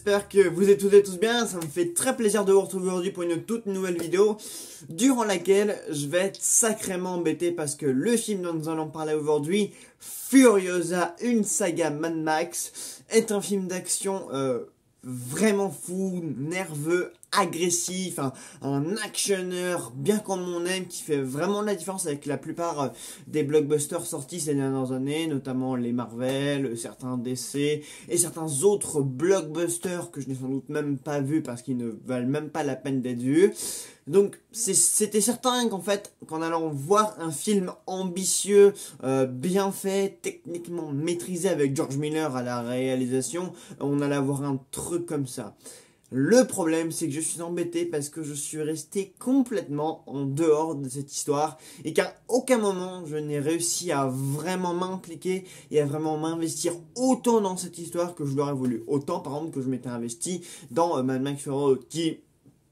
j'espère que vous êtes toutes et tous bien. Ça me fait très plaisir de vous retrouver aujourd'hui pour une toute nouvelle vidéo durant laquelle je vais être sacrément embêté parce que le film dont nous allons parler aujourd'hui, Furiosa, une saga Mad Max, est un film d'action vraiment fou, nerveux, agressif, un actionneur bien comme on aime, qui fait vraiment la différence avec la plupart des blockbusters sortis ces dernières années, notamment les Marvel, certains DC et certains autres blockbusters que je n'ai sans doute même pas vus parce qu'ils ne valent même pas la peine d'être vus. Donc c'était certain qu'en fait, qu'en allant voir un film ambitieux, bien fait, techniquement maîtrisé avec George Miller à la réalisation, on allait avoir un truc comme ça. Le problème, c'est que je suis embêté parce que je suis resté complètement en dehors de cette histoire et qu'à aucun moment je n'ai réussi à vraiment m'impliquer et à vraiment m'investir autant dans cette histoire que je l'aurais voulu. Autant par exemple que je m'étais investi dans Mad Max Fury Road, qui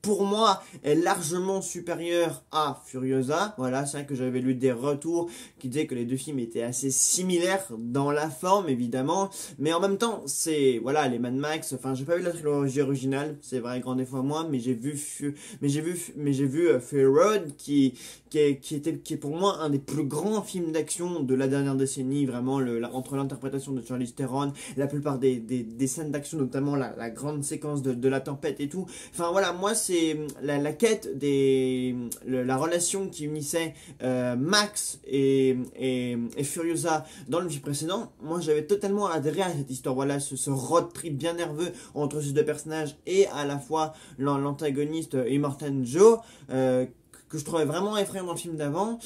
pour moi est largement supérieur à Furiosa. Voilà, c'est vrai que j'avais lu des retours qui disaient que les deux films étaient assez similaires dans la forme évidemment, mais en même temps c'est voilà, les Mad Max, enfin j'ai pas vu la trilogie originale, c'est vrai, grand défaut à moi, mais j'ai vu Fury Road qui est pour moi un des plus grands films d'action de la dernière décennie, vraiment entre l'interprétation de Charlize Theron, la plupart des scènes d'action, notamment la grande séquence de la tempête et tout. Enfin voilà, moi c'est la quête la relation qui unissait Max et Furiosa dans le film précédent. Moi j'avais totalement adhéré à cette histoire, voilà, ce road trip bien nerveux entre ces deux personnages et à la fois l'antagoniste Immortan Joe, que je trouvais vraiment effrayant dans le film d'avant.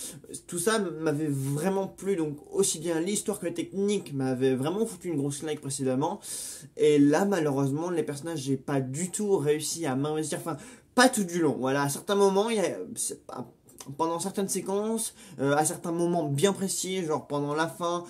Tout ça m'avait vraiment plu, donc aussi bien l'histoire que la technique m'avait vraiment foutu une grosse like précédemment. Et là, malheureusement, les personnages, j'ai pas du tout réussi à m'investir, enfin, pas tout du long. Voilà, à certains moments, pendant certaines séquences, à certains moments bien précis, genre pendant la fin,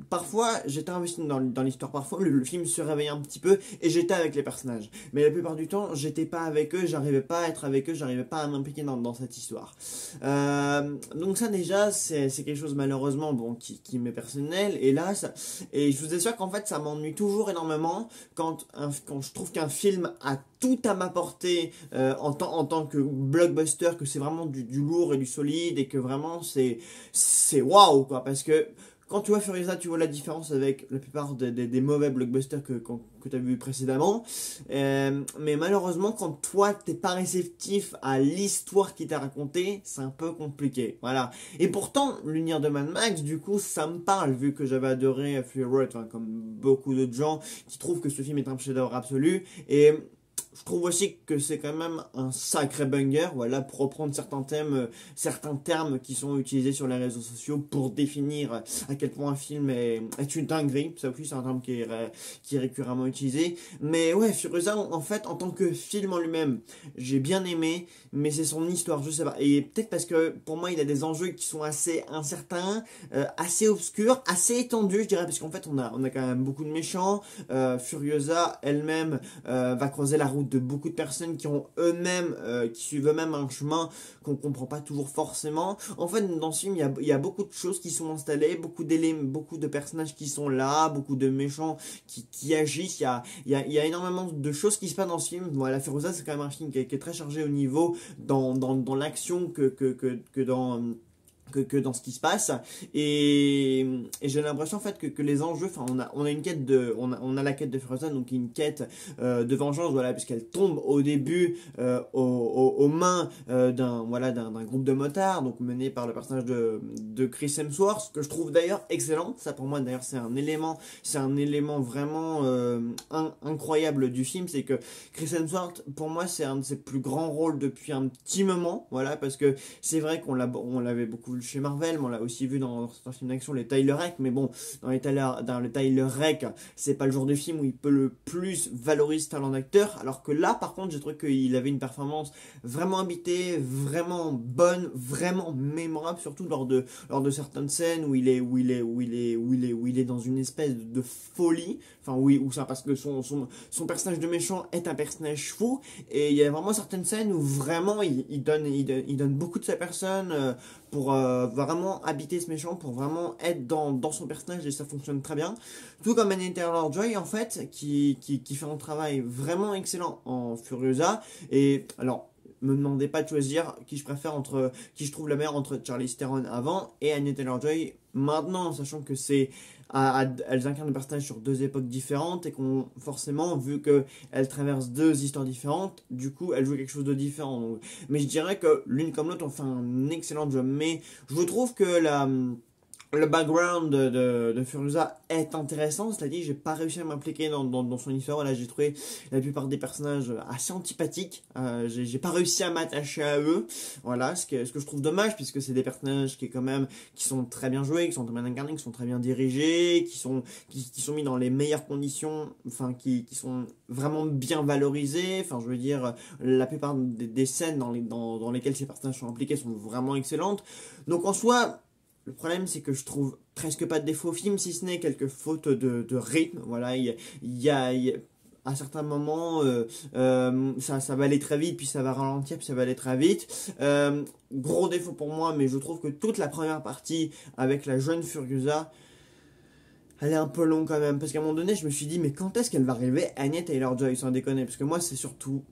parfois j'étais investi dans l'histoire, parfois le film se réveillait un petit peu et j'étais avec les personnages. Mais la plupart du temps, j'étais pas avec eux, j'arrivais pas à être avec eux, j'arrivais pas à m'impliquer dans cette histoire. Donc ça déjà, c'est quelque chose malheureusement qui m'est personnel, hélas. Et je vous assure qu'en fait ça m'ennuie toujours énormément quand je trouve qu'un film a tout à m'apporter en tant que blockbuster, que c'est vraiment du lourd et du solide et que vraiment c'est waouh quoi, parce que quand tu vois Furiosa, tu vois la différence avec la plupart des mauvais blockbusters que tu as vu précédemment. Mais malheureusement, quand toi, t'es pas réceptif à l'histoire qui t'a racontée, c'est un peu compliqué. Voilà. Et pourtant, l'univers de Mad Max, du coup, ça me parle, vu que j'avais adoré Fury Road, comme beaucoup d'autres gens qui trouvent que ce film est un chef-d'œuvre absolu. Et je trouve aussi que c'est quand même un sacré banger, voilà, pour reprendre certains termes qui sont utilisés sur les réseaux sociaux pour définir à quel point un film est une dinguerie. Ça aussi, c'est un terme qui est récurrentement utilisé. Mais ouais, Furiosa, en fait, en tant que film en lui-même, j'ai bien aimé, mais c'est son histoire, je sais pas. Et peut-être parce que pour moi, il a des enjeux qui sont assez incertains, assez obscurs, assez étendus, je dirais, parce qu'en fait, on a quand même beaucoup de méchants. Furiosa elle-même va croiser la route de beaucoup de personnes qui suivent eux-mêmes un chemin qu'on comprend pas toujours forcément. En fait, dans ce film, il y a beaucoup de choses qui sont installées, beaucoup d'éléments, beaucoup de personnages qui sont là, beaucoup de méchants qui agissent. Il y a énormément de choses qui se passent dans ce film. Voilà, Furiosa, c'est quand même un film qui est très chargé au niveau dans l'action que dans ce qui se passe, et j'ai l'impression en fait que les enjeux, enfin on a une quête on a la quête de Furiosa, donc une quête de vengeance, voilà, puisqu'elle tombe au début aux mains d'un groupe de motards, donc mené par le personnage de Chris Hemsworth, que je trouve d'ailleurs excellent. Ça pour moi d'ailleurs c'est un élément vraiment incroyable du film, c'est que Chris Hemsworth pour moi c'est un de ses plus grands rôles depuis un petit moment, voilà, parce que c'est vrai qu'on l'avait beaucoup vu chez Marvel, mais on l'a aussi vu dans certains films d'action, les Tyler Rake, mais bon, dans le Tyler Rake, c'est pas le genre de film où il peut le plus valoriser ce talent d'acteur, alors que là, par contre, j'ai trouvé qu'il avait une performance vraiment habitée, vraiment bonne, vraiment mémorable, surtout lors de certaines scènes où il est dans une espèce de folie, enfin oui, ou ça, parce que son personnage de méchant est un personnage fou, et il y a vraiment certaines scènes où vraiment il donne beaucoup de sa personne pour vraiment habiter ce méchant, pour vraiment être dans son personnage, et ça fonctionne très bien. Tout comme Anya Taylor-Joy en fait, qui fait un travail vraiment excellent en Furiosa. Et alors, me demandez pas de choisir qui je préfère entre, qui je trouve la meilleure entre Charlize Theron avant et Anya Taylor-Joy maintenant, sachant que elles incarnent le personnage sur deux époques différentes et qu'on forcément, vu que elles traversent deux histoires différentes, du coup elles jouent quelque chose de différent. Donc, mais je dirais que l'une comme l'autre ont fait un excellent job. Mais je trouve que le background de Furiosa est intéressant. Cela dit, j'ai pas réussi à m'impliquer dans son histoire. Voilà, j'ai trouvé la plupart des personnages assez antipathiques. J'ai pas réussi à m'attacher à eux. Voilà, ce que je trouve dommage, puisque c'est des personnages qui sont très bien joués, qui sont très bien incarnés, qui sont très bien dirigés, qui sont mis dans les meilleures conditions, enfin, qui sont vraiment bien valorisés. Enfin, je veux dire, la plupart des scènes dans lesquelles ces personnages sont impliqués sont vraiment excellentes. Donc, en soi, le problème, c'est que je trouve presque pas de défauts au film, si ce n'est quelques fautes de rythme. Voilà, à certains moments, ça va aller très vite, puis ça va ralentir, puis ça va aller très vite. Gros défaut pour moi, mais je trouve que toute la première partie avec la jeune Furiosa, elle est un peu longue quand même. Parce qu'à un moment donné, je me suis dit, mais quand est-ce qu'elle va arriver, Anya Taylor-Joy, sans déconner? Parce que moi, c'est surtout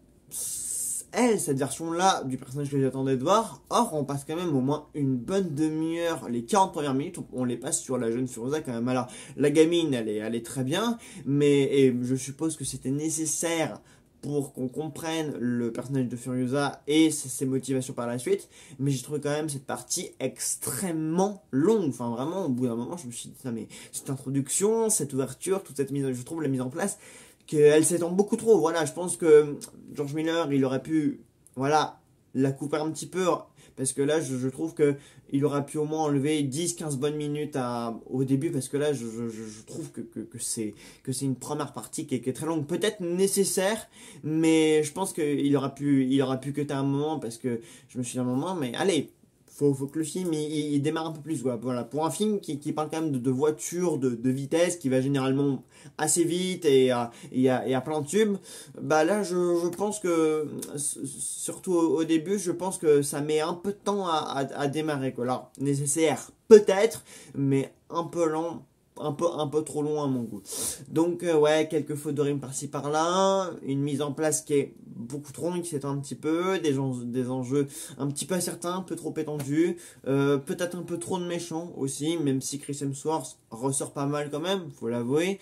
elle, cette version-là du personnage que j'attendais de voir. Or, on passe quand même au moins une bonne demi-heure, les 40 premières minutes, on les passe sur la jeune Furiosa quand même. Alors, la gamine, elle est très bien, et je suppose que c'était nécessaire pour qu'on comprenne le personnage de Furiosa et ses motivations par la suite, mais j'ai trouvé quand même cette partie extrêmement longue. Enfin, vraiment, au bout d'un moment, je me suis dit, non, mais cette introduction, cette ouverture, toute cette je trouve la mise en place, qu'elle s'étend beaucoup trop. Voilà, je pense que George Miller, il aurait pu, voilà, la couper un petit peu, parce que là, je trouve que il aurait pu au moins enlever 10-15 bonnes minutes au début, parce que là, je trouve que c'est une première partie qui est très longue, peut-être nécessaire, mais je pense qu'il aurait pu cutter un moment, parce que je me suis dit à un moment, mais allez, faut que le film il démarre un peu plus, quoi. Voilà, pour un film qui parle quand même de voiture, de vitesse, qui va généralement assez vite et à plein de tubes, bah là je pense que surtout au début, je pense que ça met un peu de temps à démarrer, quoi. Alors, nécessaire peut-être, mais un peu lent, un peu trop long à mon goût. Donc ouais, quelques fautes de rime par-ci par-là, une mise en place qui est beaucoup trop longue, qui s'étend un petit peu, des enjeux un petit peu incertains, un peu trop étendus, peut-être un peu trop de méchants aussi, même si Chris Hemsworth ressort pas mal quand même, faut l'avouer.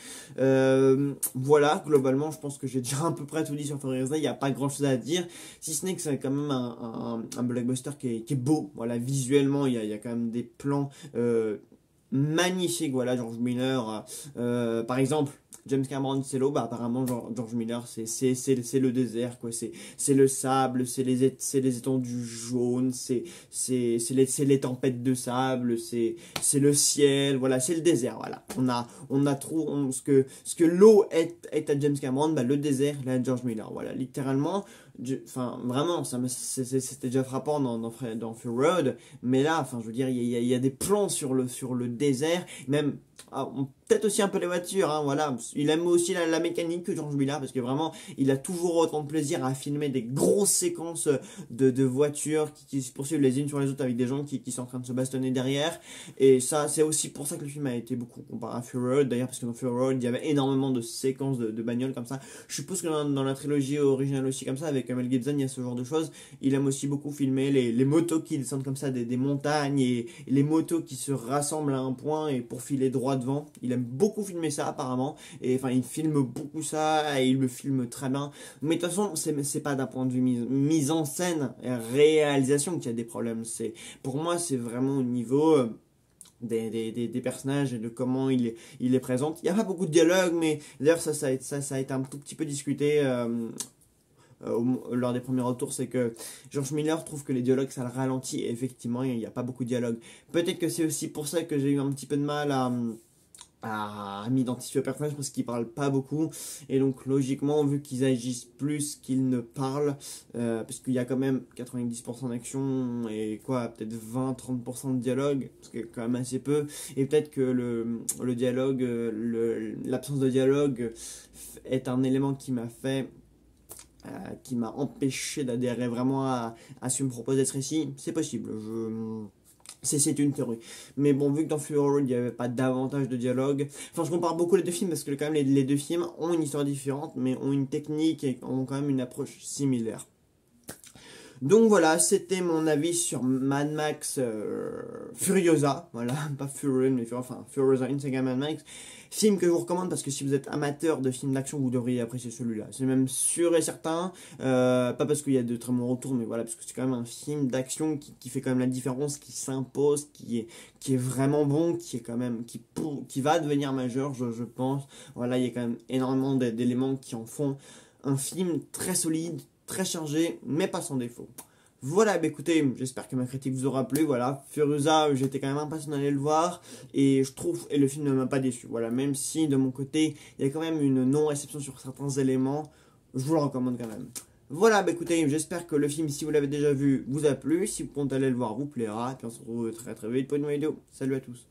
Voilà, globalement, je pense que j'ai déjà à peu près tout dit sur Furiosa, il n'y a pas grand chose à dire, si ce n'est que c'est quand même un blockbuster qui est beau, voilà, visuellement, il y a quand même des plans magnifique. Voilà, George Miller, par exemple, James Cameron c'est l'eau, bah apparemment George Miller c'est le désert, quoi. C'est le sable, c'est les étendues jaunes, c'est les tempêtes de sable, c'est le ciel, voilà, c'est le désert. Voilà, on a trop ce que l'eau est à James Cameron, bah le désert là à George Miller. Voilà, littéralement. Enfin, vraiment, c'était déjà frappant dans Fury Road, mais là, enfin, je veux dire, il y a des plans sur le désert, même, peut-être aussi un peu les voitures, hein, voilà. Il aime aussi la mécanique que George Miller, parce que vraiment, il a toujours autant de plaisir à filmer des grosses séquences de voitures qui se poursuivent les unes sur les autres avec des gens qui sont en train de se bastonner derrière. Et ça, c'est aussi pour ça que le film a été beaucoup comparé à Fury Road, d'ailleurs, parce que dans Fury Road, il y avait énormément de séquences de bagnoles comme ça. Je suppose que dans la trilogie originale aussi comme ça, avec Mel Gibson, il y a ce genre de choses. Il aime aussi beaucoup filmer les motos qui descendent comme ça des montagnes, et les motos qui se rassemblent à un point et pour filer droit devant. Il aime beaucoup filmer ça apparemment, et enfin il filme beaucoup ça et il le filme très bien. Mais de toute façon, c'est pas d'un point de vue mise en scène et réalisation qu'il y a des problèmes. Pour moi, c'est vraiment au niveau des personnages et de comment il les présente. Il n'y a pas beaucoup de dialogue, mais d'ailleurs ça a été un tout petit peu discuté lors des premiers retours, c'est que George Miller trouve que les dialogues ça le ralentit, et effectivement il n'y a pas beaucoup de dialogue. Peut-être que c'est aussi pour ça que j'ai eu un petit peu de mal à m'identifier au personnage, parce qu'ils parlent pas beaucoup, et donc logiquement, vu qu'ils agissent plus qu'ils ne parlent, parce qu'il y a quand même 90% d'action et quoi, peut-être 20-30% de dialogue, ce qui est quand même assez peu, et peut-être que le dialogue, l'absence de dialogue est un élément qui m'a empêché d'adhérer vraiment à ce que me proposait ce récit. C'est possible, C'est une théorie. Mais bon, vu que dans Fury Road, il n'y avait pas davantage de dialogue. Enfin, je compare beaucoup les deux films parce que quand même, les deux films ont une histoire différente, mais ont une technique et ont quand même une approche similaire. Donc voilà, c'était mon avis sur Mad Max Furiosa. Voilà, pas Fury, mais enfin Furiosa Insaga Mad Max. Film que je vous recommande parce que si vous êtes amateur de films d'action, vous devriez apprécier celui-là. C'est même sûr et certain. Pas parce qu'il y a de très bons retours, mais voilà, parce que c'est quand même un film d'action qui fait quand même la différence, qui s'impose, qui est vraiment bon, qui est quand même, qui va devenir majeur, je pense. Voilà, il y a quand même énormément d'éléments qui en font un film très solide, très chargé, mais pas sans défaut. Voilà, bah écoutez, j'espère que ma critique vous aura plu. Voilà, Furiosa, j'étais quand même impatient d'aller le voir et le film ne m'a pas déçu. Voilà, même si de mon côté, il y a quand même une non-réception sur certains éléments, je vous le recommande quand même. Voilà, bah écoutez, j'espère que le film, si vous l'avez déjà vu, vous a plu. Si vous comptez aller le voir, vous plaira. Et puis on se retrouve très très vite pour une nouvelle vidéo. Salut à tous.